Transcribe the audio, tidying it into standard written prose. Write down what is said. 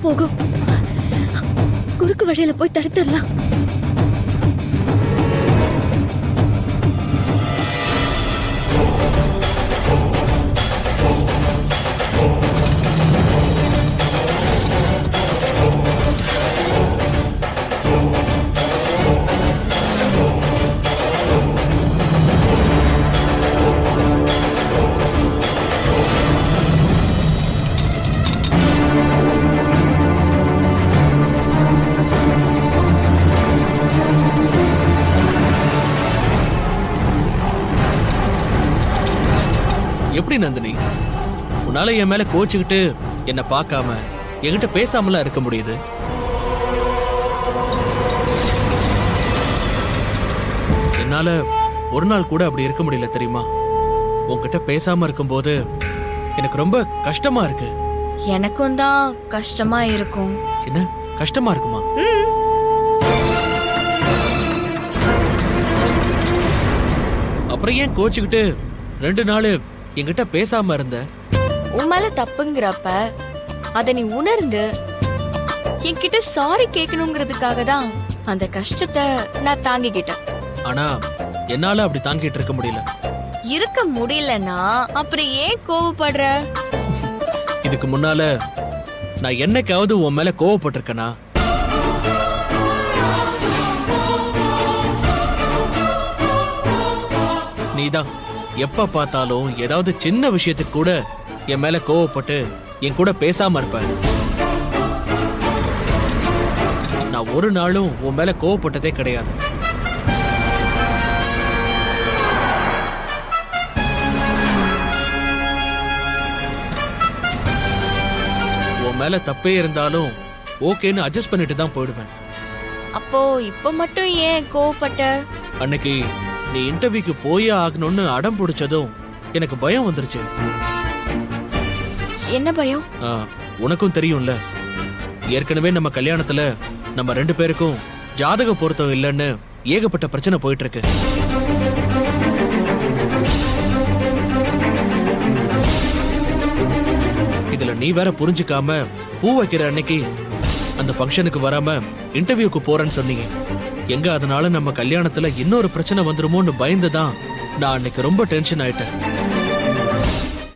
போகும். குறுக்கு வழியில போய் தடுத்துடலாம். எப்படி நந்தினி, உன்னால என் மேல கோச்சுக்கிட்டு என்ன பார்க்காம என்கிட்ட பேசாமலாம் இருக்க முடியுது? என்னால ஒரு நாள் கூட அப்படி இருக்க முடியல தெரியுமா? உன்கிட்ட பேசாம இருக்கும்போது எனக்கு ரொம்ப கஷ்டமா இருக்கு. எனக்கும் தான் கஷ்டமா இருக்கும். என்ன கஷ்டமா இருக்குமா? அப்புறம் ஏன் கோச்சுக்கிட்டு 2 நாள் என்கிட்ட பேசாம இருந்த? உன் மேல தப்புங்கிறப்ப அத நீ உணர்ந்து என்கிட்ட சாரி கேட்கணுங்கிறதுக்காக தான் அந்த கஷ்டத்தை நான் தாங்கிக்கிட்டேன். ஆனா என்னால அப்படி தாங்கிட்டு இருக்க முடியல. இருக்க முடியலன்னா அப்புறம் ஏன் கோவப்படுற? இதுக்கு முன்னால நான் என்னைக்காவது உன் மேல கோவப்பட்டிருக்கேனா? நீதான் எப்ப பார்த்தாலும் ஏதாவது சின்ன விஷயத்துக்கு கூட என் மேல கோவப்பட்டு என் கூட பேசாம இருப்ப. நான் ஒரு நாளும் உன் மேல கோவப்பட்டதே கிடையாது. உன் மேல தப்பே இருந்தாலும் ஓகேன்னு அட்ஜஸ்ட் பண்ணிட்டு தான் போயிடுவேன். அப்போ இப்ப மட்டும் ஏன் கோவப்பட்ட? அன்னைக்கு நீ இன்டர்வியூக்கு போயே ஆகணும்னு அடம் பிடிச்சதும் எனக்கு பயம் வந்துருச்சு. என்ன பயம்? உனக்கும் தெரியும்ல, ஏற்கனவே நம்ம கல்யாணத்துல நம்ம 2 பேருக்கும் ஜாதக பொருத்தம் இல்லைன்னு ஏகப்பட்ட பிரச்சனை போயிட்டு இருக்கு. இதுல நீ வேற புரிஞ்சுக்காம பூ வைக்கிற அன்னைக்கு அந்த ஃபங்க்ஷனுக்கு வராம இன்டர்வியூக்கு போறேன்னு சொன்னீங்க. எங்க அதனால நம்ம கல்யாணத்துல இன்னொரு பிரச்சனை வந்துருமோன்னு பயந்துதான் நான் அன்னைக்கு ரொம்ப டென்ஷன் ஆயிட்டேன்.